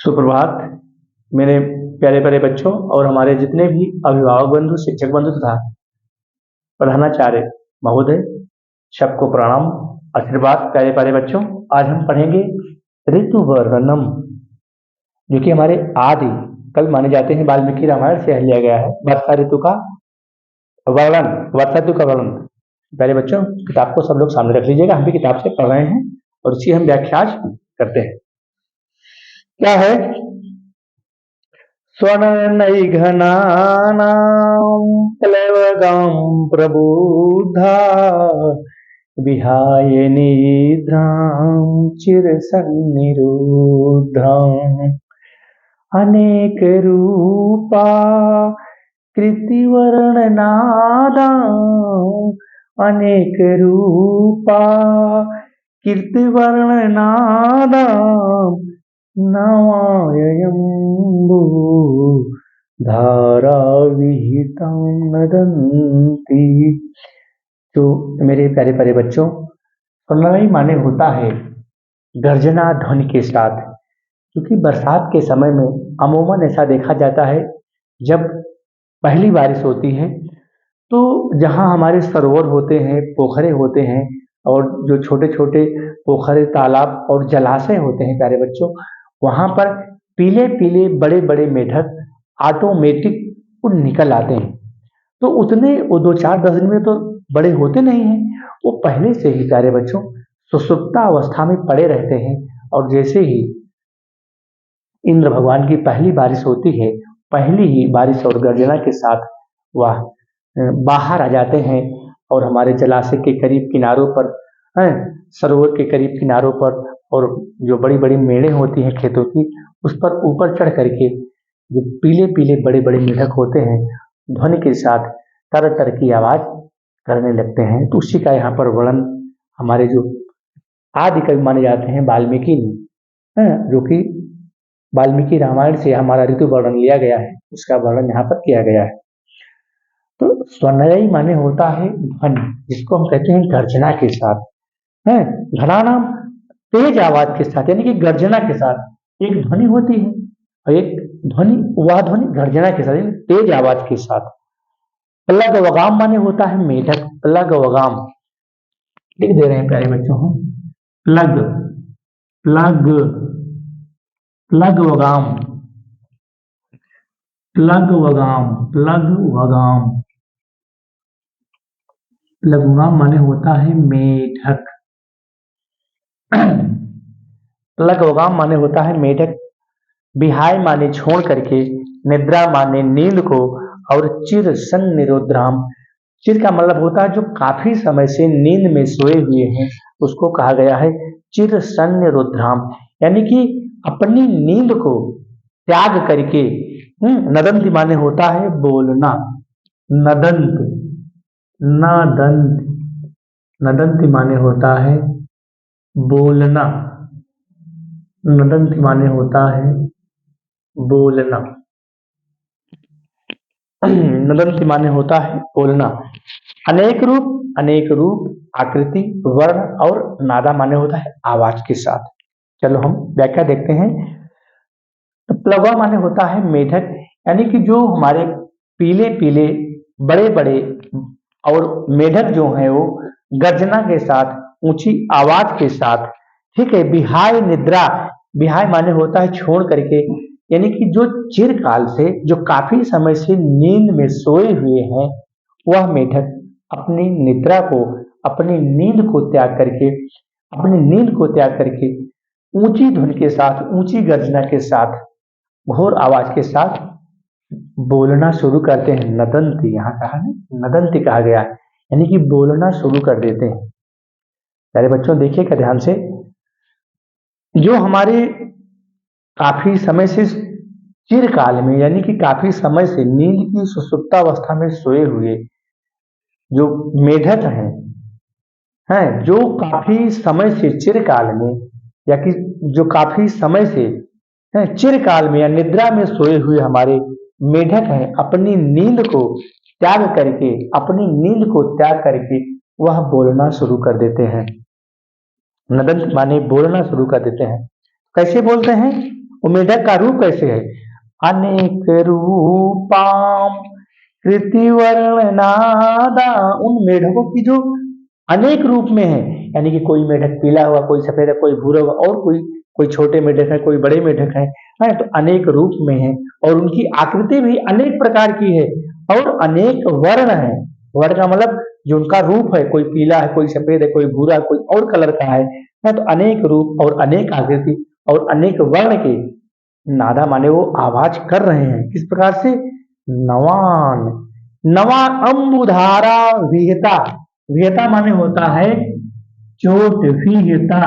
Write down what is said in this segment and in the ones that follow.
सुप्रभात मेरे प्यारे प्यारे बच्चों और हमारे जितने भी अभिभावक बंधु, शिक्षक बंधु तथा प्रधानाचार्य महोदय, सबको प्रणाम, आशीर्वाद। प्यारे प्यारे बच्चों, आज हम पढ़ेंगे ऋतु वर्णनम, जो कि हमारे आदि कवि माने जाते हैं। वाल्मीकि रामायण से लिया गया है। वर्षा ऋतु का वर्णन, वर्षा ऋतु का वर्णन। प्यारे बच्चों, किताब को सब लोग सामने रख लीजिएगा। हम भी किताब से पढ़ रहे हैं और इसकी हम व्याख्या करते हैं। क्या है? स्वर्णनैघनानां प्लवगं प्रबुद्धा विहाय निद्रां चिरसन्निरुद्धाम् अनेकरूपा कीर्तिवर्णनादाम् अनेकरूपा कीर्तिवर्णनादाम् नवाययम्बु धारा विहितां नदन्ति। तो मेरे प्यारे प्यारे बच्चों, स्वर्णमयी माने होता है गर्जना ध्वनि के साथ, क्योंकि बरसात के समय में अमूमन ऐसा देखा जाता है, जब पहली बारिश होती है तो जहाँ हमारे सरोवर होते हैं, पोखरे होते हैं और जो छोटे छोटे पोखरे, तालाब और जलाशय होते हैं प्यारे बच्चों, वहाँ पर पीले पीले बड़े बड़े मेढक ऑटोमेटिक निकल आते हैं। तो उतने वो 2-4-10 दिन में तो बड़े होते नहीं हैं, वो पहले से ही प्यारे बच्चों सुसुप्ता अवस्था में पड़े रहते हैं। और जैसे ही इंद्र भगवान की पहली बारिश होती है, पहली ही बारिश और गर्जना के साथ वह बाहर आ जाते हैं और हमारे जलाशय के करीब किनारों पर, सरोवर के करीब किनारों पर, और जो बड़ी बड़ी मेड़ें होती हैं खेतों की, उस पर ऊपर चढ़ करके जो पीले पीले बड़े बड़े मेढक होते हैं, ध्वनि के साथ तर तर की आवाज करने लगते हैं। तो उसी का यहाँ पर वर्णन हमारे जो आदि कवि माने जाते हैं वाल्मीकि ने, जो कि वाल्मीकि रामायण से हमारा ऋतु वर्णन लिया गया है, उसका वर्णन यहाँ पर किया गया है। तो स्वर्णमयी माने होता है ध्वनि, जिसको हम कहते हैं गर्जना के साथ, है घना नाम तेज आवाज के साथ, यानी कि गर्जना के साथ एक ध्वनि होती है और एक ध्वनि, वह ध्वनि गर्जना के साथ, तेज आवाज के साथ। प्लग वगाम माने होता है मेढक, प्लग वगाम लिख दे रहे हैं प्यारे बच्चों हम, प्लग प्लग प्लग वगाम, प्लग वगाम, प्लग वगाम, प्लग वगाम माने होता है मेढक। प्लग वगाम माने होता है मेढक। विहाय माने छोड़ करके, निद्रा माने नींद को, और चिर सन्निरुद्धाम, चिर का मतलब होता है जो काफी समय से नींद में सोए हुए हैं, उसको कहा गया है चिर सन्निरुद्धाम, यानी कि अपनी नींद को त्याग करके। नदंत माने होता है बोलना, नदंत, नदंत, नदंत माने होता है बोलना, नदंत माने होता है बोलना, नदंत माने होता है बोलना। अनेक रूप, अनेक रूप, आकृति, वर्ण और नादा माने होता है आवाज के साथ। चलो हम व्याख्या देखते हैं। तो प्लवा माने होता है मेढक, यानी कि जो हमारे पीले पीले बड़े बड़े और मेढक जो है वो गर्जना के साथ, ऊंची आवाज के साथ, ठीक है। विहाय निद्रा, विहाय माने होता है छोड़ करके, यानी कि जो चिरकाल से, जो काफी समय से नींद में सोए हुए हैं, वह मेढक अपनी निद्रा को, अपनी नींद को त्याग करके, अपनी नींद को त्याग करके ऊंची धुन के साथ, ऊंची गर्जना के साथ, घोर आवाज के साथ बोलना शुरू करते हैं। नदंती, यहाँ कहा है नदंती कहा गया है, यानी कि बोलना शुरू कर देते हैं। प्यारे बच्चों देखिएगा ध्यान से, जो हमारे काफी समय से चिरकाल में, यानी कि काफी समय से नींद की सुसुप्तावस्था में सोए हुए जो मेढक हैं, जो काफी समय से चिरकाल में, या कि जो काफी समय से चिरकाल में या निद्रा में सोए हुए हमारे मेढक हैं, अपनी नींद को त्याग करके, अपनी नींद को त्याग करके वह बोलना शुरू कर देते हैं। नदंत माने बोलना शुरू कर देते हैं। कैसे बोलते हैं? वो मेढक का रूप कैसे है? अनेक रूपाम कृतिवर्ण नादा, उन मेढकों की जो अनेक रूप में है, यानी कि कोई मेढक पीला हुआ, कोई सफेद है, कोई भूरा हुआ, और कोई कोई छोटे मेढक है, कोई बड़े मेढक है, तो अनेक रूप में है और उनकी आकृति भी अनेक प्रकार की है और अनेक वर्ण है। वर्ण का मतलब जो उनका रूप है, कोई पीला है, कोई सफेद है, कोई भूरा, कोई और कलर का है, तो अनेक रूप और अनेक आकृति और अनेक वर्ण के नादा माने वो आवाज कर रहे हैं। किस प्रकार से? नवान, नवा अम्बुधारा विहता, विहता माने होता है चोट, विहता,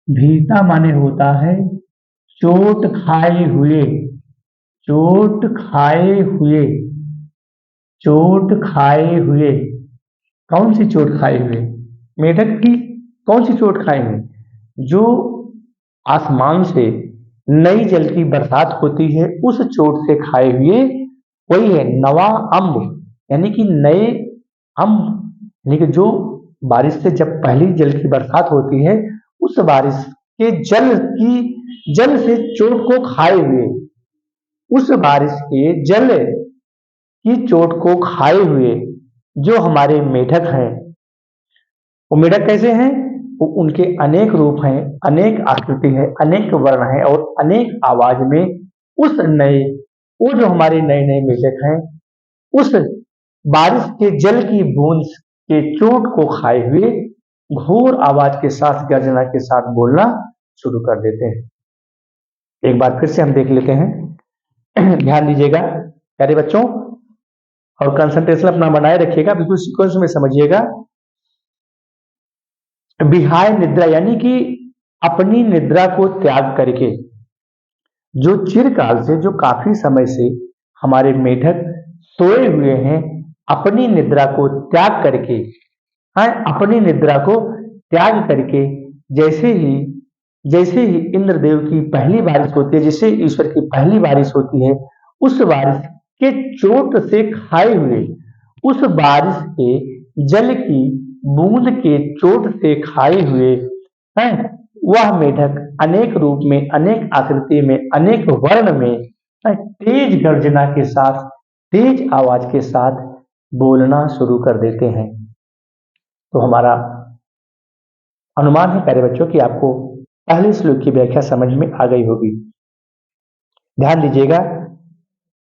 भीता माने होता है चोट खाए हुए, चोट खाए हुए, चोट खाए हुए। कौन सी चोट खाए हुए? मेढक की कौन सी चोट खाए हुए? जो आसमान से नई जल की बरसात होती है, उस चोट से खाए हुए वही है नवा अम्ब, यानी कि नए अम्ब, यानी कि जो बारिश से जब पहली जल की बरसात होती है, उस बारिश के जल से चोट को खाए हुए, उस बारिश के जल की चोट को खाए हुए जो हमारे मेढक हैं, वो मेढक कैसे हैं? वो उनके अनेक रूप हैं, अनेक आकृति है, अनेक वर्ण है और अनेक आवाज में उस नए, वो जो हमारे नए नए मेढक हैं, उस बारिश के जल की बूंद के चोट को खाए हुए घोर आवाज के साथ, गर्जना के साथ बोलना शुरू कर देते हैं। एक बार फिर से हम देख लेते हैं। ध्यान दीजिएगा प्यारे बच्चों और कंसंट्रेशन अपना बनाए रखिएगा, बिल्कुल सीक्वेंस में समझिएगा। विहाय निद्रा, यानी कि अपनी निद्रा को त्याग करके, जो चिरकाल से, जो काफी समय से हमारे मेढक सोए हुए हैं, अपनी निद्रा को त्याग करके, हाँ, अपनी निद्रा को त्याग करके, जैसे ही इंद्रदेव की पहली बारिश होती है, जैसे ईश्वर की पहली बारिश होती है, उस बारिश के चोट से खाए हुए, उस बारिश के जल की बूंद के चोट से खाए हुए हैं, वह मेढक अनेक रूप में, अनेक आकृति में, अनेक वर्ण में, तेज गर्जना के साथ, तेज आवाज के साथ बोलना शुरू कर देते हैं। तो हमारा अनुमान है प्यारे बच्चों कि आपको पहले श्लोक की व्याख्या समझ में आ गई होगी। ध्यान दीजिएगा,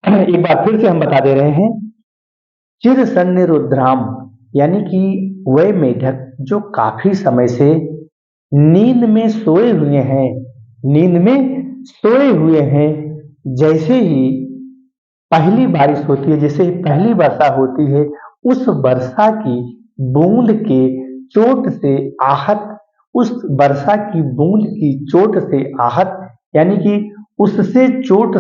एक बार फिर से हम बता दे रहे हैं। चिर सन्य रुद्राम, यानी कि वह मेढक जो काफी समय से नींद में सोए हुए हैं, नींद में सोए हुए हैं, जैसे ही पहली बारिश होती है, जैसे ही पहली वर्षा होती है, उस वर्षा की बूंद के चोट से आहत, उस वर्षा की बूंद की चोट से आहत, यानी कि उससे चोट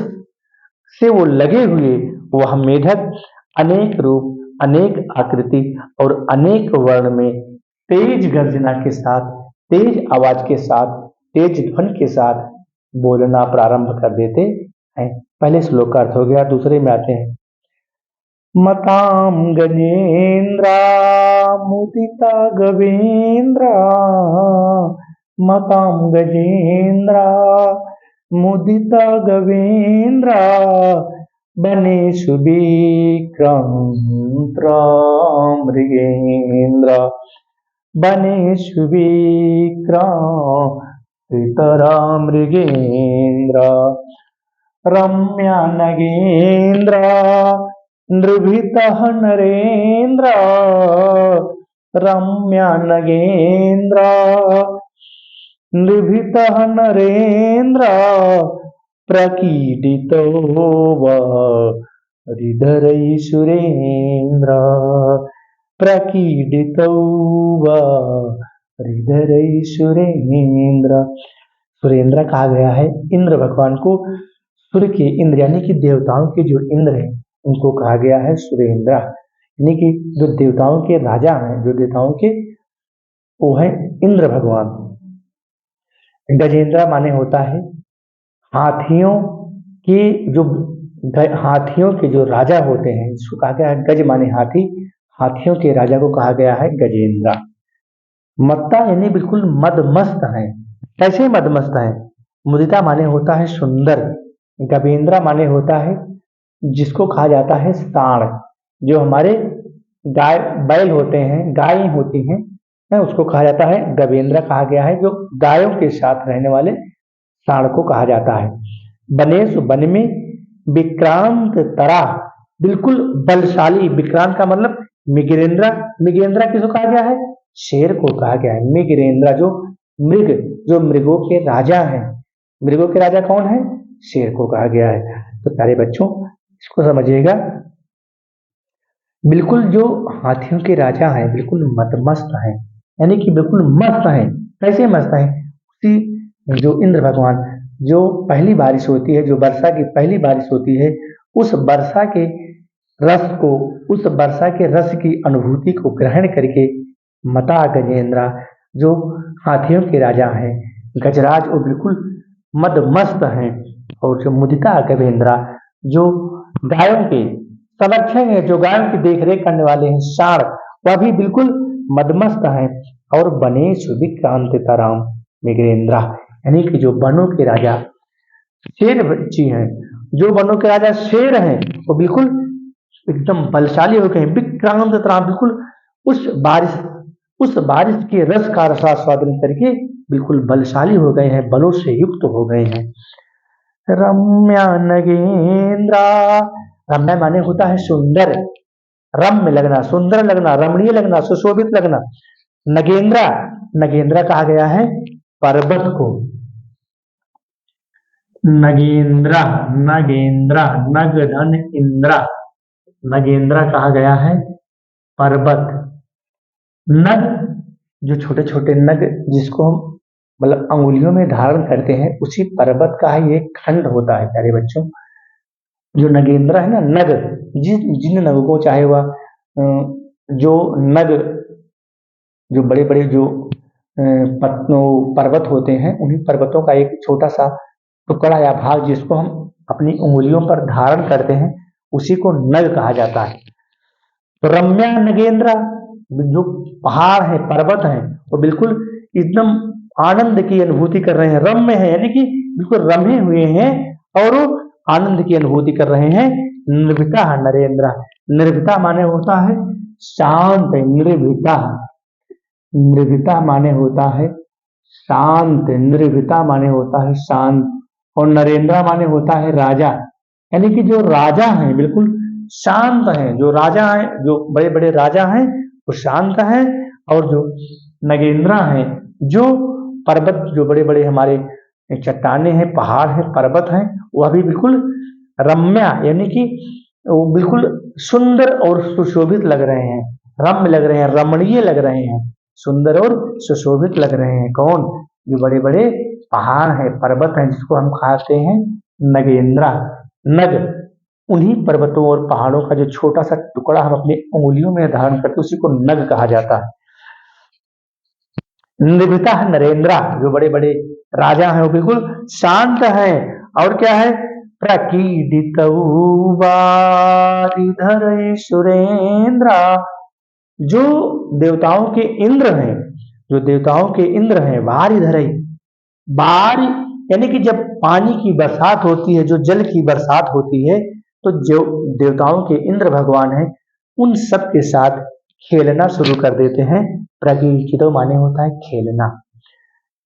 से वो लगे हुए वह मेढक अनेक रूप, अनेक आकृति और अनेक वर्ण में तेज गर्जना के साथ, तेज आवाज के साथ, तेज ध्वनि के साथ बोलना प्रारंभ कर देते हैं। पहले श्लोक का अर्थ हो गया, दूसरे में आते हैं। मताम गजेन्द्रा मुदिता गवेन्द्रा, मताम गजेन्द्रा मुदिता गवेन्द्रा, बनेषु विक्रांतमृगेन्द्र, बनेषु विक्रांतमृगेन्द्र, रम्या नगेन्द्र नृभितः नरेन्द्र, रम्या नगेन्द्र नृभितः नरेन्द्र, प्रकीर्तितो वः हृदयै सुरेन्द्र, प्रकीर्तितो वः हृदयै सुरेन्द्र। सुरेंद्र कहा गया है इंद्र भगवान को, सूर्य के इंद्र यानी कि देवताओं के जो इंद्र हैं, उनको कहा गया है सुरेंद्र, यानी कि जो देवताओं के राजा हैं, जो देवताओं के, वो है इंद्र भगवान। गजेंद्र माने होता है हाथियों के जो राजा होते हैं, इसको कहा गया है गज माने हाथी, हाथियों के राजा को कहा गया है गजेंद्र। मत्ता यानी बिल्कुल मदमस्त है। कैसे मदमस्त है? मुदिता माने होता है सुंदर, गवेंद्रा माने होता है जिसको कहा जाता है सांड, जो हमारे गाय बैल होते हैं, गाय होती हैं, उसको कहा जाता है गवेंद्रा कहा गया है, जो गायों के साथ रहने वाले सांड को कहा जाता है। बनेश वन में, विक्रांत तरा बिल्कुल बलशाली, विक्रांत का मतलब मृगेंद्रा, मृगेंद्रा किसको कहा गया है? शेर को कहा गया है। मृगेंद्रा जो मृग, जो मृगों के राजा हैं, मृगों के राजा कौन है? शेर को कहा गया है। तो प्यारे बच्चों इसको समझिएगा, बिल्कुल जो हाथियों के राजा हैं बिल्कुल मदमस्त हैं, यानी कि बिल्कुल मस्त हैं। कैसे मस्त हैं? उसी जो इंद्र भगवान, जो पहली बारिश होती है, जो वर्षा की पहली बारिश होती है, उस वर्षा के रस को, उस वर्षा के रस की अनुभूति को ग्रहण करके मता गजेंद्रा जो हाथियों के राजा हैं, गजराज वो बिल्कुल मदमस्त हैं, और जो मुदिता गजेंद्रा जो गायों के संरक्षक है, जो गायों की देखरेख करने वाले हैं, सांड, वह भी बिल्कुल मदमस्त हैं। और बनेश विक्रांत तराम मृगेंद्रा, यानी कि जो वनों के राजा शेर जी हैं, जो वनों के राजा शेर हैं, वो बिल्कुल एकदम बलशाली हो गए हैं। विक्रांत तराम बिल्कुल उस बारिश के रस का रसास्वादन करके बिल्कुल बलशाली हो गए हैं, बलों से युक्त हो गए हैं। रम्या नगेंद्रा, रम्या माने होता है सुंदर, रम्य लगना, सुंदर लगना, रमणीय लगना, सुशोभित लगना। नगेंद्रा, नगेंद्रा कहा गया है पर्वत को, नगेंद्रा, नगेंद्रा, नग धन इंद्रा, नगेंद्रा कहा गया है पर्वत। नग, जो छोटे छोटे नग जिसको हम मतलब अंगुलियों में धारण करते हैं, उसी पर्वत का ही एक खंड होता है प्यारे बच्चों। जो नगेंद्रा है ना, नग, जिन नगों को, चाहे वह जो नग, जो बड़े बड़े जो पर्वत होते हैं, उन्हीं पर्वतों का एक छोटा सा टुकड़ा या भाग जिसको हम अपनी उंगलियों पर धारण करते हैं, उसी को नग कहा जाता है। तो रम्या नगेंद्रा, जो पहाड़ है, पर्वत है, वो बिल्कुल एकदम आनंद की अनुभूति कर रहे हैं, रम्य है, यानी कि बिल्कुल रमे हुए हैं और आनंद की अनुभूति कर रहे हैं। निर्भीता नरेंद्र, निर्भीता माने होता है शांत, निर्भीता, निर्भीता माने होता है शांत, निर्भीता माने होता है शांत, और नरेंद्र माने होता है राजा, यानी कि जो राजा हैं बिल्कुल शांत हैं, जो राजा हैं, जो बड़े बड़े राजा हैं वो शांत हैं, और जो नगेंद्रा हैं, जो पर्वत, जो बड़े बड़े हमारे चट्टाने हैं, पहाड़ हैं, पर्वत हैं, वह भी बिल्कुल रम्या, यानी कि वो बिल्कुल सुंदर और सुशोभित लग रहे हैं, रम्य लग रहे हैं, रमणीय लग रहे हैं, सुंदर और सुशोभित लग रहे हैं। कौन? जो बड़े बड़े पहाड़ हैं, पर्वत हैं, जिसको हम कहते हैं नगेंद्रा, नग, उन्हीं पर्वतों और पहाड़ों का जो छोटा सा टुकड़ा हम अपनी उंगलियों में धारण करते उसी को नग कहा जाता है। निर्भीता नरेंद्रा, जो बड़े बड़े राजा हैं वो बिल्कुल शांत हैं, और क्या है? प्रकीर्तित सुरेंद्रा, जो देवताओं के इंद्र हैं, जो देवताओं के इंद्र हैं, वारिधरई, बार यानी कि जब पानी की बरसात होती है, जो जल की बरसात होती है, तो जो देवताओं के इंद्र भगवान हैं उन सब के साथ खेलना शुरू कर देते हैं। प्रकीर्तितो माने होता है खेलना,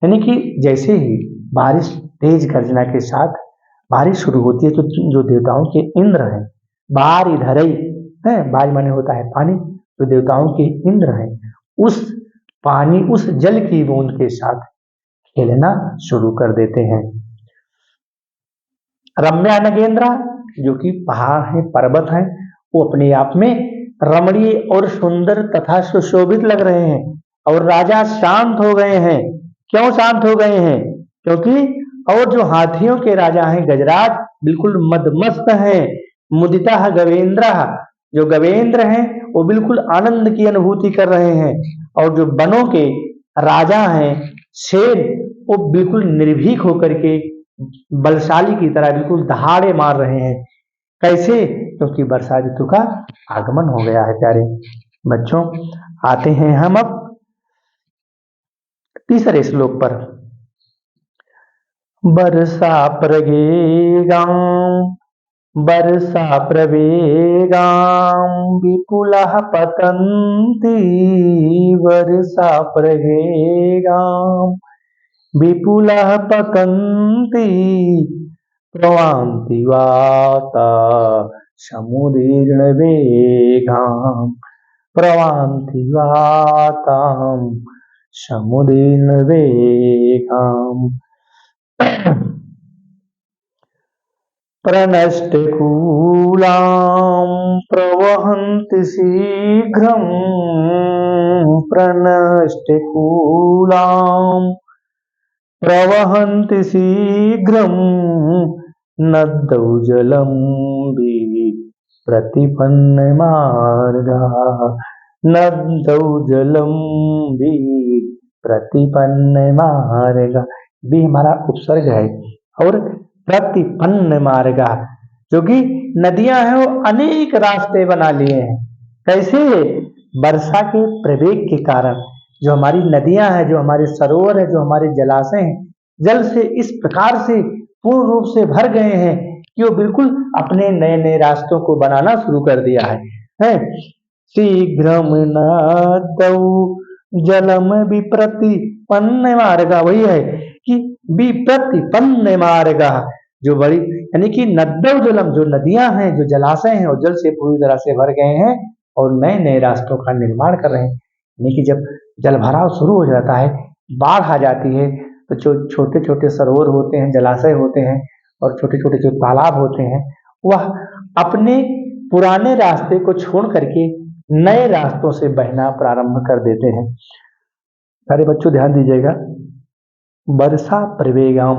यानी कि जैसे ही बारिश तेज गर्जना के साथ बारिश शुरू होती है, तो जो देवताओं के इंद्र हैं, बारिधरई है, बारी माने होता है पानी, जो देवताओं के इंद्र हैं उस पानी, उस जल की बूंद के साथ खेलना शुरू कर देते हैं। रम्या नगेंद्रा, जो कि पहाड़ है, पर्वत है, वो अपने आप में रमणीय और सुंदर तथा सुशोभित लग रहे हैं, और राजा शांत हो गए हैं। क्यों शांत हो गए हैं? क्योंकि और जो हाथियों के राजा हैं गजराज, बिल्कुल मदमस्त हैं। मुदिता गवेंद्र, जो गवेंद्र हैं वो बिल्कुल आनंद की अनुभूति कर रहे हैं, और जो वनों के राजा हैं शेर, वो बिल्कुल निर्भीक होकर के बलशाली की तरह बिल्कुल दहाड़े मार रहे हैं। कैसे? क्योंकि वर्षा ऋतु का आगमन हो गया है। प्यारे बच्चों, आते हैं हम अब तीसरे श्लोक पर। वर्षा प्रगेगां वर्षा प्रवेगां विपुलः पतन्ति वर्षा प्रगेगां विपुलः पतन्ति प्रवान्ति वाता समुदीर्णवेगां प्रवान्ति वातां समुदीर्णवेगाम् प्रणष्टकूलां प्रवहन्ति शीघ्रं प्रणष्टकूलां प्रवहन्ति शीघ्रं नद्यौ जलं प्रतिपन्नमार्गाः नद्यौ जलं प्रतिपन्नमार्गाः। भी हमारा उपसर्ग है और प्रतिपन्न मार्गा, जो कि नदियां हैं वो अनेक रास्ते बना लिए हैं। कैसे? वर्षा के प्रवेग के कारण जो हमारी नदियां हैं, जो हमारे सरोवर है, जो हमारे जलाशय हैं, जल से इस प्रकार से पूर्ण रूप से भर गए हैं कि वो बिल्कुल अपने नए नए रास्तों को बनाना शुरू कर दिया है? शीघ्रम नदौ जलम विप्रतिपन्न मार्गा, वही है कि विप्रतिपन्न मार्गा, जो बड़ी यानी कि नद्यौ जलम, जो नदियां हैं, जो जलाशय हैं, और जल से पूरी तरह से भर गए हैं और नए नए रास्तों का निर्माण कर रहे हैं। यानी कि जब जल भराव शुरू हो जाता है, बाढ़ आ जाती है, तो जो छोटे छोटे सरोवर होते हैं, जलाशय होते हैं और छोटे छोटे जो तालाब होते हैं, वह अपने पुराने रास्ते को छोड़ करके नए रास्तों से बहना प्रारंभ कर देते हैं। सारे बच्चों ध्यान दीजिएगा, वर्षा प्रवेगाम,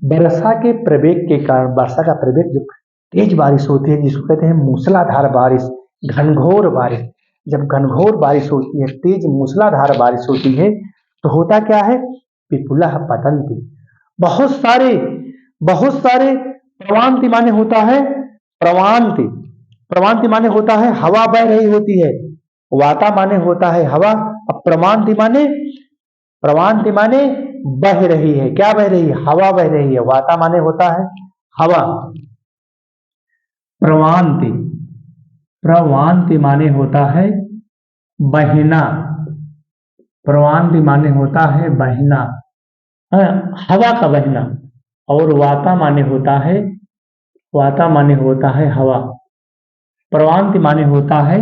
वर्षा के प्रवेग के कारण, वर्षा का प्रवेग जो तेज बारिश होती है, जिसको कहते हैं मूसलाधार बारिश, घनघोर बारिश, जब घनघोर बारिश होती है, तेज मूसलाधार बारिश होती है, तो होता क्या है? विपुलः पतन्ति, बहुत सारे प्रवान्ति माने होता है प्रवान्ति, प्रवान्ति माने होता है हवा बह रही होती है, वाता माने होता है हवा, अब प्रवान्ति माने बह रही है। क्या बह रही है? हवा बह रही है। वाता माने होता है हवा। प्रवान्ति, प्रवान्ति माने होता है बहना, प्रवान्ति माने होता है बहना, हवा का बहना। और वाता माने होता है हवा। प्रवान्ति माने होता है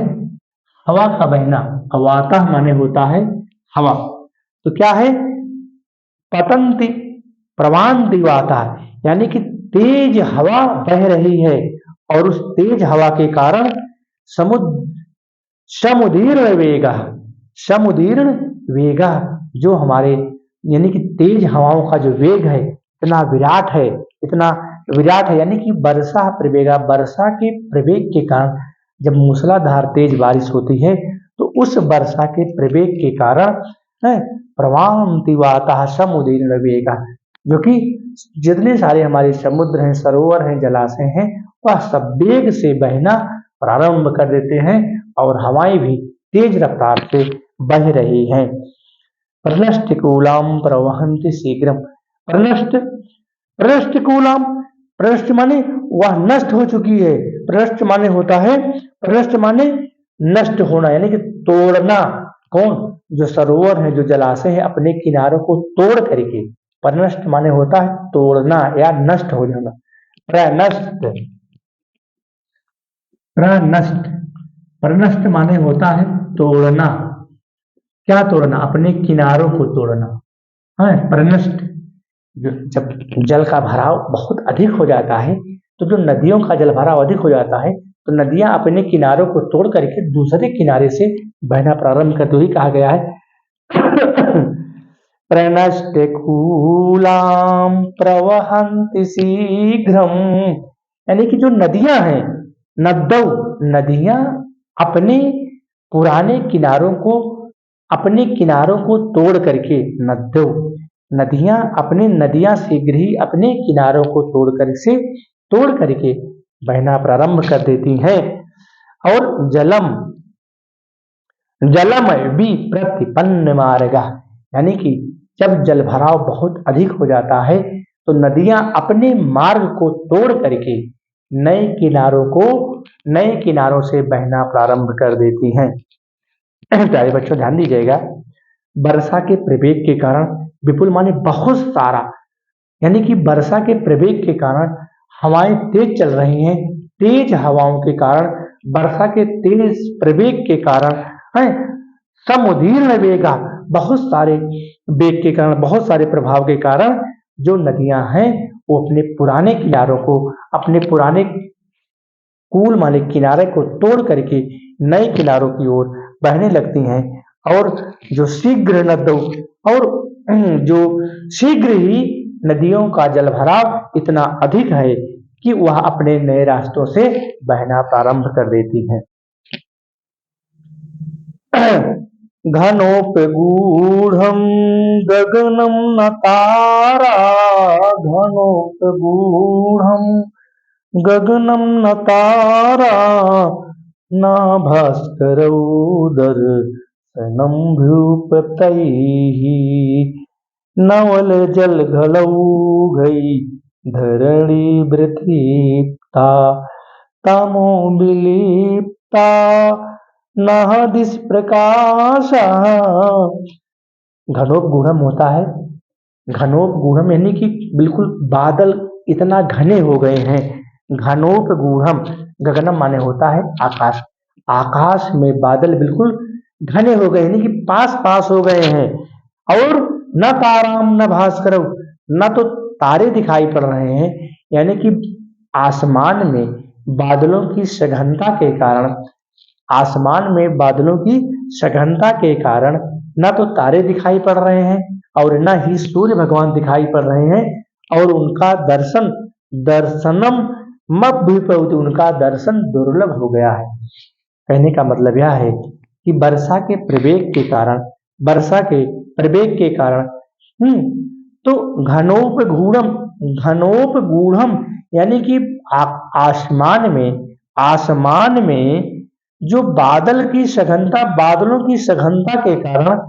हवा का बहना, वाता माने होता है हवा। तो क्या है? पतंती प्रवान्ति वाता, यानी कि तेज हवा बह रही है और उस तेज हवा के कारण समुदीर्ण वेगा, समुदीर्ण वेगा, जो हमारे यानी कि तेज हवाओं का जो वेग है इतना विराट है, इतना विराट है। यानी कि वर्षा प्रवेगा, वर्षा के प्रवेग के कारण जब मूसलाधार तेज बारिश होती है, तो उस वर्षा के प्रवेग के कारण प्रवान्ति वाता समुदीर्ण वेगा, जो कि जितने सारे हमारे समुद्र हैं, सरोवर हैं, जलाशय हैं, वह सब वेग से बहना प्रारंभ कर देते हैं और हवाएं भी तेज रफ्तार से बह रही हैं। प्रणष्टकूलाम प्रवहन्ति शीघ्रम, प्रणष्टकूलाम, प्रणष्ट माने वह नष्ट हो चुकी है, प्रणष्ट माने होता है, प्रणष्ट माने नष्ट होना, यानी कि तोड़ना। कौन? जो सरोवर है, जो जलाशय है, अपने किनारों को तोड़ करके, प्रणष्ट माने होता है तोड़ना या नष्ट हो जाना। प्रणष्ट, प्रणष्ट, प्रणष्ट माने होता है तोड़ना। क्या तोड़ना? अपने किनारों को तोड़ना है प्रणष्ट। जब जल का भराव बहुत अधिक हो जाता है, तो जो नदियों का जल भराव अधिक हो जाता है, तो नदियां अपने किनारों को तोड़ करके दूसरे किनारे से बहना प्रारंभ कर, तो ही कहा गया है प्रणष्टकूलाम प्रवहन्ति शीघ्रम, यानी कि जो नदियां हैं, नद्यौ, नदियां अपने पुराने किनारों को, अपने किनारों को तोड़ करके, नद्यौ, नदियां अपने, नदियां शीघ्र ही अपने किनारों को तोड़ करके बहना प्रारंभ कर देती हैं। और जलम, जलम भी प्रतिपन्न मार्गा, यानी कि जब जल भराव बहुत अधिक हो जाता है, तो नदियां अपने मार्ग को तोड़ करके नए किनारों से बहना प्रारंभ कर देती हैं। प्यारे बच्चों ध्यान दीजिएगा, वर्षा के प्रवेग के कारण विपुल माने बहुत सारा, यानी कि वर्षा के प्रवेग के कारण हवाएं तेज चल रही हैं। तेज हवाओं के कारण, वर्षा के तेज प्रवेग के कारण है समुदीर्ण वेगा, बहुत सारे वेग के कारण, बहुत सारे प्रभाव के कारण जो नदियां हैं वो अपने पुराने किनारों को, अपने पुराने कूल माने किनारे को तोड़ करके नए किनारों की ओर बहने लगती हैं। और जो शीघ्र नदों और जो शीघ्र ही नदियों का जलभराव इतना अधिक है कि वह अपने नए रास्तों से बहना प्रारंभ कर देती हैं। घनोपगूढ़ं गगनं न तारा, घनोपगूढ़ं गगनं न तारा, न भास्करौ दर्शनं भ्रूपतैः, नवलजलघलौघै धरणी वृथिप्ता, तमो विलिप्ता नह दिश प्रकाशः। घनोपगूढ़म होता है, घनोपगूढ़म यानी कि बिल्कुल बादल इतना घने हो गए हैं। घनोपगूढ़म, गगनम माने होता है आकाश, आकाश में बादल बिल्कुल घने हो गए यानी कि पास पास हो गए हैं। और न ताराम न भास्करौ, न तो तारे दिखाई पड़ रहे हैं, यानी कि आसमान में बादलों की सघनता के कारण, आसमान में बादलों की सघनता के कारण न तो तारे दिखाई पड़ रहे हैं और न ही सूर्य भगवान दिखाई पड़ रहे हैं। और उनका दर्शनम मभ्युपैति, उनका दर्शन दुर्लभ हो गया है। कहने का मतलब यह है कि वर्षा के प्रवेग के कारण, वर्षा के प्रवेग के कारण तो घनोपगूढ़म, घनोपगूढ़म यानी कि आसमान में जो बादल की सघनता, बादलों की सघनता के कारण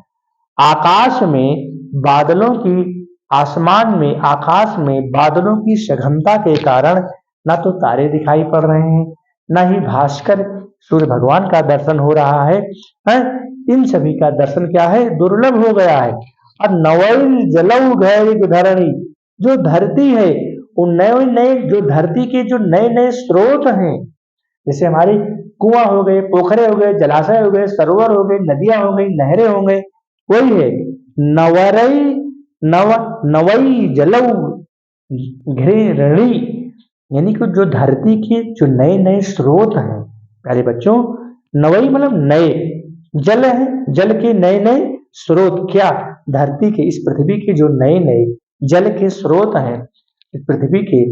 आकाश में बादलों की, आसमान में आकाश में बादलों की सघनता के कारण न तो तारे दिखाई पड़ रहे हैं, न ही भास्कर सूर्य भगवान का दर्शन हो रहा है, इन सभी का दर्शन क्या है, दुर्लभ हो गया है। और नवल जलऊ घैरिक धरणी, जो धरती है, उन नए नए जो धरती के जो नए नए स्रोत हैं, जैसे हमारे कुआं हो गए, पोखरे हो गए, जलाशय हो गए, सरोवर हो गए, नदियां हो गई, नहरें हो गए, वही है नवरई नवई जलऊ घृणी, यानी कि जो धरती के जो नए नए स्रोत हैं। प्यारे बच्चों, नवई मतलब नए, जल है, जल के नए नए स्रोत, क्या धरती के, इस पृथ्वी के जो नए नए जल के स्रोत हैं, इस पृथ्वी के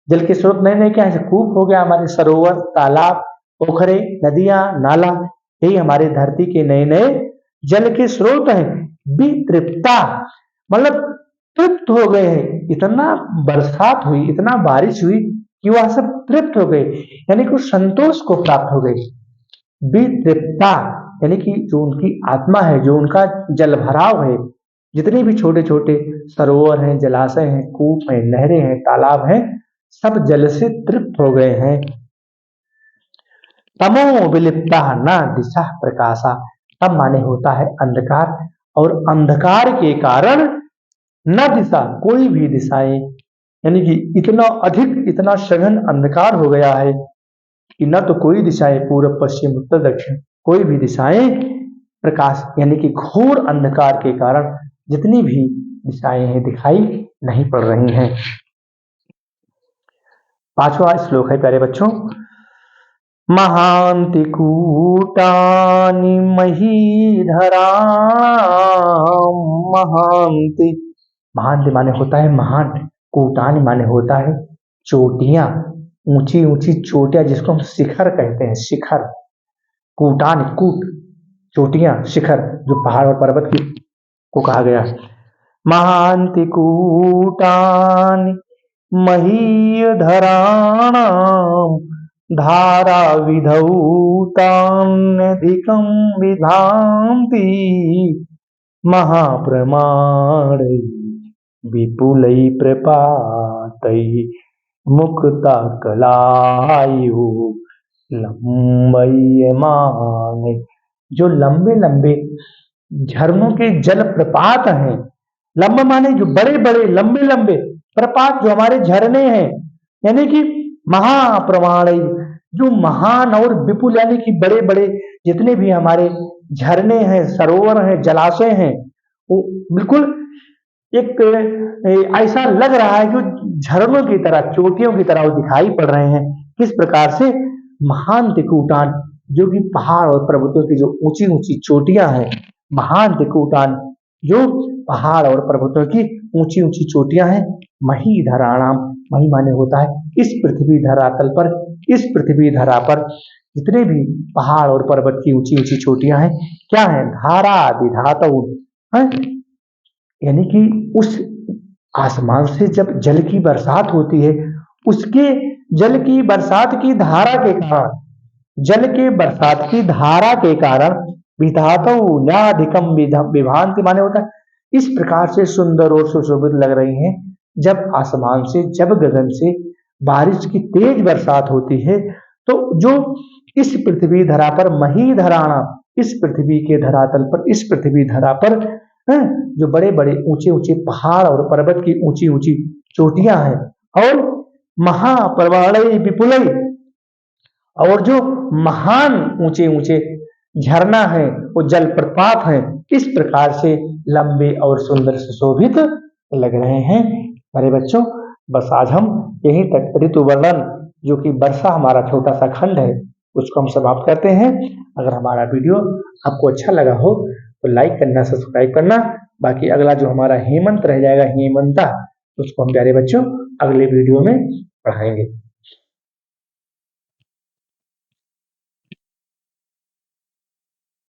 जल के स्रोत नए नए क्या है, कूप हो गया, हमारे सरोवर, तालाब, पोखरे, नदियां, नाला, यही हमारे धरती के नए नए जल के स्रोत हैं। वितृप्ता मतलब तृप्त हो गए हैं, इतना बरसात हुई, इतना बारिश हुई कि वह सब तृप्त हो गए, यानी कि संतोष को प्राप्त हो गए। वितृप्ता यानी कि जो उनकी आत्मा है, जो उनका जल भराव है, जितने भी छोटे छोटे सरोवर हैं, जलाशय हैं, कूप हैं, नहरें हैं, तालाब हैं, सब जल से तृप्त हो गए हैं। तमो विलिप्ता न दिशा प्रकाशा, तम माने होता है अंधकार, और अंधकार के कारण न दिशा, कोई भी दिशाएं, यानी कि इतना अधिक, इतना सघन अंधकार हो गया है कि न तो कोई दिशाएं, पूर्व पश्चिम उत्तर दक्षिण, कोई भी दिशाएं प्रकाश, यानी कि घोर अंधकार के कारण जितनी भी दिशाएं हैं दिखाई नहीं पड़ रही हैं। पांचवा श्लोक है प्यारे बच्चों, महांति कूटानि महीधरा, महांति, महांति माने होता है महान, कूटानि माने होता है चोटियां, ऊंची ऊंची चोटियां, जिसको हम शिखर कहते हैं, शिखर, कूटानि, कूट, चोटियां, शिखर, जो पहाड़ और पर्वत की को कहा गया। महांति कूटानि महीधराणाम, धारा विधौतान्यधिकं विधान्ति, महाप्रमाणैः विपुलै प्रपातै मुक्ता कलायु लंबयमाने। जो लंबे लंबे झरनों के जल प्रपात हैं, लंब माने जो बड़े बड़े लंबे लंबे, प्रपात जो हमारे झरने हैं, यानी कि महाप्रमाण, जो महान और विपुल यानी कि बड़े बड़े जितने भी हमारे झरने हैं, सरोवर हैं, जलाशय हैं, वो बिल्कुल एक ऐसा लग रहा है जो झरनों की तरह, चोटियों की तरह वो दिखाई पड़ रहे हैं। किस प्रकार से? महान त्रिकूटान, जो कि पहाड़ और पर्वतों की जो ऊंची ऊंची चोटियां हैं, महान त्रिकूटान, जो पहाड़ और पर्वतों की ऊंची ऊंची चोटियां हैं। मही धराणाम, मही माने होता है इस पृथ्वी धरातल पर, इस पृथ्वी धरा पर जितने भी पहाड़ और पर्वत की ऊंची ऊंची चोटियां हैं, क्या है? धारा विधातु हैं, यानी कि उस आसमान से जब जल की बरसात होती है, उसके जल की बरसात की धारा के कारण, जल के बरसात की धारा के कारण विधातु न्याधिकम विभांति माने होता है इस प्रकार से सुंदर और सुशोभित लग रही हैं। जब आसमान से, जब गगन से बारिश की तेज बरसात होती है, तो जो इस पृथ्वी धरा पर मही धराना, इस पृथ्वी के धरातल पर, इस पृथ्वी धरा पर हैं, जो बड़े बड़े ऊंचे ऊंचे पहाड़ और पर्वत की ऊंची ऊंची चोटियां हैं, और महाप्रवाणय विपुलय, और जो महान ऊंचे ऊंचे झरना है, वो जलप्रपात है, इस प्रकार से लंबे और सुंदर सुशोभित लग रहे हैं। मेरे बच्चों, बस आज हम यहीं तक ऋतु वर्णन, जो कि वर्षा हमारा छोटा सा खंड है, उसको हम समाप्त करते हैं। अगर हमारा वीडियो आपको अच्छा लगा हो तो लाइक करना, सब्सक्राइब करना। बाकी अगला जो हमारा हेमंत रह जाएगा, हेमंता, उसको हम प्यारे बच्चों अगले वीडियो में पढ़ाएंगे।